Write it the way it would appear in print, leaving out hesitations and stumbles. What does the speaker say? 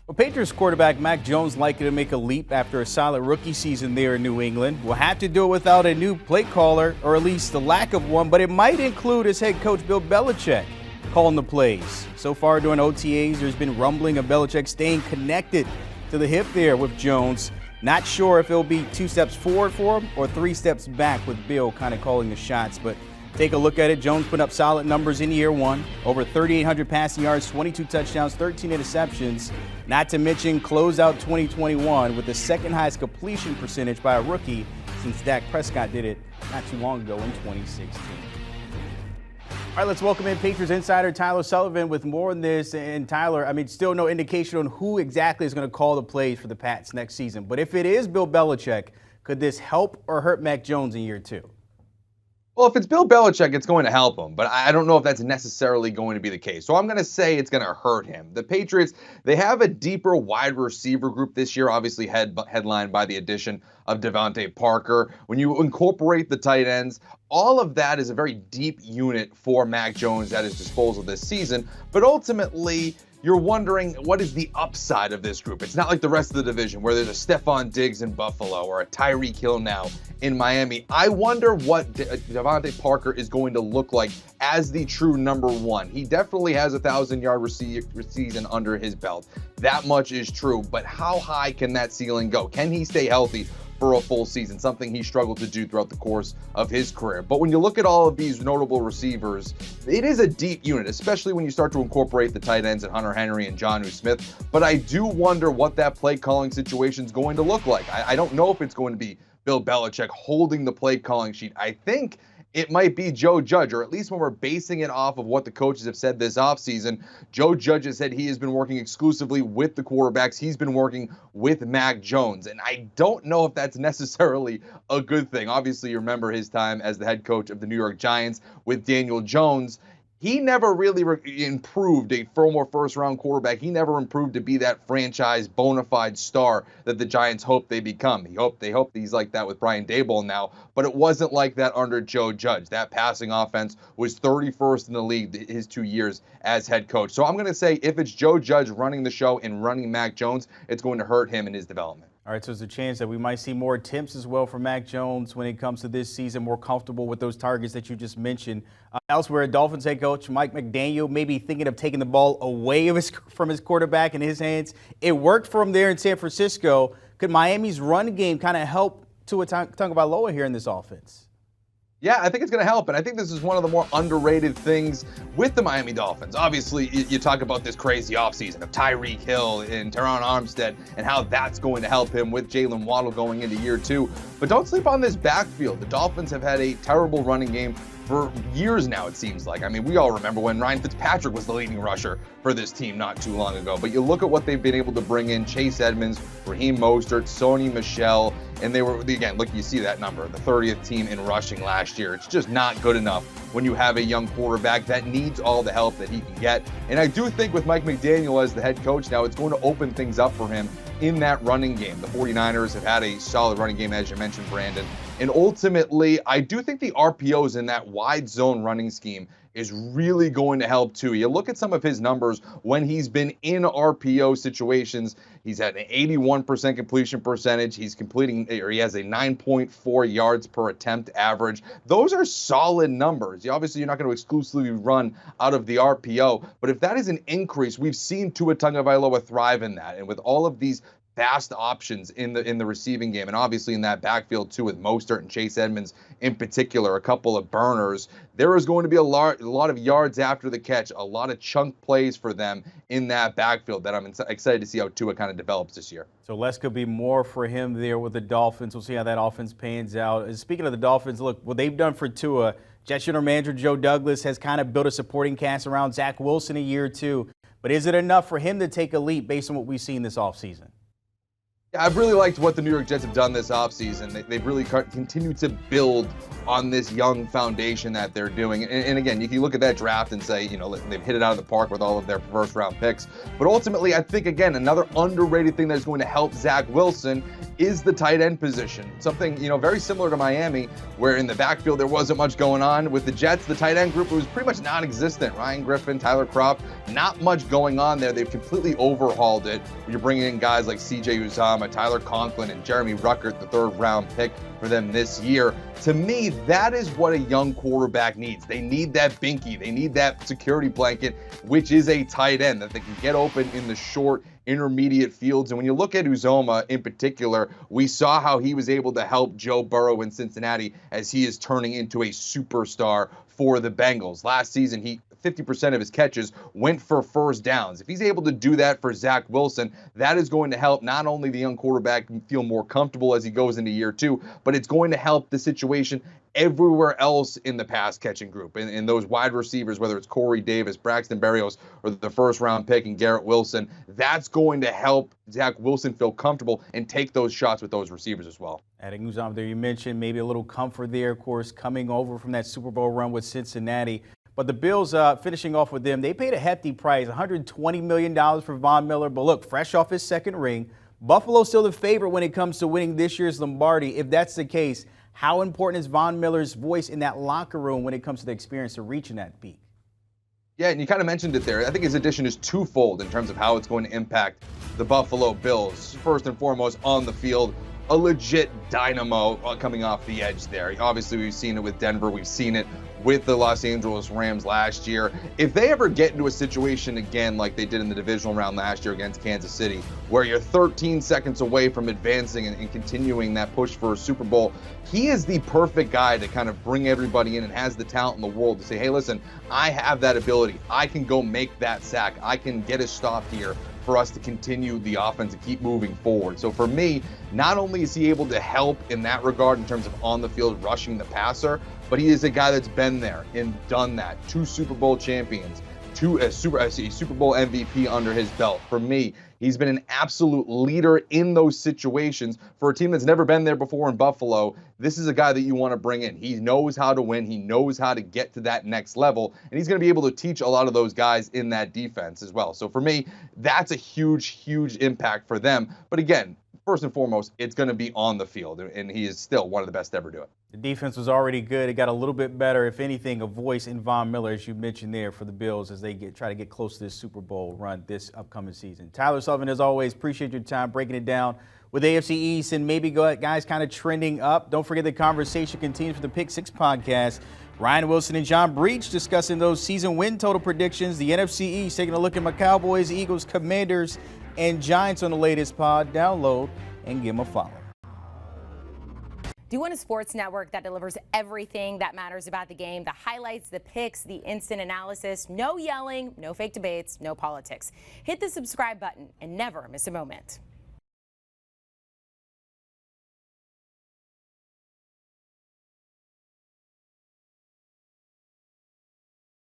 Well, Patriots quarterback Mac Jones likely to make a leap after a solid rookie season there in New England. Will have to do it without a new play caller, or at least the lack of one, but it might include his head coach Bill Belichick calling the plays. So far during OTAs, there's been rumbling of Belichick staying connected to the hip there with Jones. Not sure if it'll be 2 steps forward for him or 3 steps back with Bill kind of calling the shots, but take a look at it. Jones put up solid numbers in year one. Over 3,800 passing yards, 22 touchdowns, 13 interceptions. Not to mention close out 2021 with the second highest completion percentage by a rookie since Dak Prescott did it not too long ago in 2016. All right, let's welcome in Patriots insider Tyler Sullivan with more on this. And Tyler, still no indication on who exactly is going to call the plays for the Pats next season. But if it is Bill Belichick, could this help or hurt Mac Jones in year two? Well, if it's Bill Belichick, it's going to help him, but I don't know if that's necessarily going to be the case. So I'm going to say it's going to hurt him. The Patriots, they have a deeper wide receiver group this year, obviously headlined by the addition of Devontae Parker. When you incorporate the tight ends, all of that is a very deep unit for Mac Jones at his disposal this season. But ultimately, you're wondering, what is the upside of this group? It's not like the rest of the division where there's a Stephon Diggs in Buffalo or a Tyreek Hill now in Miami. I wonder what Devontae Parker is going to look like as the true number one. He definitely has a 1,000-yard season under his belt. That much is true, but how high can that ceiling go? Can he stay healthy for a full season, something he struggled to do throughout the course of his career? But when you look at all of these notable receivers, it is a deep unit, especially when you start to incorporate the tight ends and Hunter Henry and Jonnu Smith. But I do wonder what that play calling situation is going to look like. I don't know if it's going to be Bill Belichick holding the play calling sheet. I think it might be Joe Judge, or at least when we're basing it off of what the coaches have said this offseason. Joe Judge has said he has been working exclusively with the quarterbacks. He's been working with Mac Jones, and I don't know if that's necessarily a good thing. Obviously, you remember his time as the head coach of the New York Giants with Daniel Jones. He never really improved a former first-round quarterback. He never improved to be that franchise bona fide star that the Giants hope they become. They hope he's like that with Brian Daboll now, but it wasn't like that under Joe Judge. That passing offense was 31st in the league his 2 years as head coach. So I'm going to say if it's Joe Judge running the show and running Mac Jones, it's going to hurt him in his development. All right, so there's a chance that we might see more attempts as well for Mac Jones when it comes to this season, more comfortable with those targets that you just mentioned. Elsewhere, Dolphins head coach Mike McDaniel may be thinking of taking the ball away from his quarterback in his hands. It worked for him there in San Francisco. Could Miami's run game kind of help Tua Tagovailoa here in this offense? Yeah, I think it's going to help, and I think this is one of the more underrated things with the Miami Dolphins. Obviously, you talk about this crazy offseason of Tyreek Hill and Teron Armstead and how that's going to help him with Jalen Waddle going into year two. But don't sleep on this backfield. The Dolphins have had a terrible running game for years now, it seems like. We all remember when Ryan Fitzpatrick was the leading rusher for this team not too long ago. But you look at what they've been able to bring in: Chase Edmonds, Raheem Mostert, Sony Michel, and they were, again, look, you see that number, the 30th team in rushing last year. It's just not good enough when you have a young quarterback that needs all the help that he can get. And I do think with Mike McDaniel as the head coach now, it's going to open things up for him in that running game. The 49ers have had a solid running game, as you mentioned, Brandon. And ultimately, I do think the RPOs in that wide zone running scheme is really going to help too. You look at some of his numbers when he's been in RPO situations. He's at an 81% completion percentage. He has a 9.4 yards per attempt average. Those are solid numbers. Obviously, you're not going to exclusively run out of the RPO, but if that is an increase, we've seen Tua Tagovailoa thrive in that. And with all of these fast options in the receiving game, and obviously in that backfield too with Mostert and Chase Edmonds in particular, a couple of burners, there is going to be a lot of yards after the catch, a lot of chunk plays for them in that backfield that I'm excited to see how Tua kind of develops this year. So less could be more for him there with the Dolphins. We'll see how that offense pans out. And speaking of the Dolphins, look, what they've done for Tua, Jets general manager Joe Douglas has kind of built a supporting cast around Zach Wilson a year or two. But is it enough for him to take a leap based on what we've seen this offseason? I've really liked what the New York Jets have done this offseason. They've really continued to build on this young foundation that they're doing. And again, you can look at that draft and say, they've hit it out of the park with all of their first-round picks. But ultimately, I think, again, another underrated thing that's going to help Zach Wilson is the tight end position. Something, very similar to Miami, where in the backfield there wasn't much going on. With the Jets, the tight end group was pretty much non-existent. Ryan Griffin, Tyler Kroft, not much going on there. They've completely overhauled it. You're bringing in guys like C.J. Uzomah, Tyler Conklin, and Jeremy Ruckert, the third-round pick for them this year. To me, that is what a young quarterback needs. They need that binky. They need that security blanket, which is a tight end that they can get open in the short, intermediate fields. And when you look at Uzomah in particular, we saw how he was able to help Joe Burrow in Cincinnati as he is turning into a superstar for the Bengals. Last season, 50% of his catches went for first downs. If he's able to do that for Zach Wilson, that is going to help not only the young quarterback feel more comfortable as he goes into year two, but it's going to help the situation everywhere else in the pass catching group. And those wide receivers, whether it's Corey Davis, Braxton Berrios, or the first round pick and Garrett Wilson, that's going to help Zach Wilson feel comfortable and take those shots with those receivers as well. Adding Uzomah there, you mentioned maybe a little comfort there, of course, coming over from that Super Bowl run with Cincinnati. But the Bills, finishing off with them, they paid a hefty price, $120 million for Von Miller. But look, fresh off his second ring, Buffalo's still the favorite when it comes to winning this year's Lombardi. If that's the case, how important is Von Miller's voice in that locker room when it comes to the experience of reaching that peak? Yeah, and you kind of mentioned it there. I think his addition is twofold in terms of how it's going to impact the Buffalo Bills. First and foremost, on the field, a legit dynamo coming off the edge there. Obviously, we've seen it with Denver. We've seen it with the Los Angeles Rams last year. If they ever get into a situation again like they did in the divisional round last year against Kansas City, where you're 13 seconds away from advancing and continuing that push for a Super Bowl, he is the perfect guy to kind of bring everybody in and has the talent in the world to say, hey, listen, I have that ability. I can go make that sack. I can get a stop here for us to continue the offense and keep moving forward. So for me, not only is he able to help in that regard in terms of on the field rushing the passer, but he is a guy that's been there and done that. 2 Super Bowl champions, a Super Bowl MVP under his belt. For me, he's been an absolute leader in those situations. For a team that's never been there before in Buffalo, this is a guy that you want to bring in. He knows how to win. He knows how to get to that next level. And he's going to be able to teach a lot of those guys in that defense as well. So for me, that's a huge, huge impact for them. But again, first and foremost, it's going to be on the field. And he is still one of the best to ever do it. The defense was already good. It got a little bit better, if anything, a voice in Von Miller, as you mentioned there, for the Bills as they try to get close to this Super Bowl run this upcoming season. Tyler Sullivan, as always, appreciate your time breaking it down with AFC East and maybe guys kind of trending up. Don't forget the conversation continues for the Pick 6 podcast. Ryan Wilson and John Breach discussing those season win total predictions. The NFC East taking a look at my Cowboys, Eagles, Commanders, and Giants on the latest pod. Download and give them a follow. Do you want a sports network that delivers everything that matters about the game? The highlights, the picks, the instant analysis, no yelling, no fake debates, no politics. Hit the subscribe button and never miss a moment.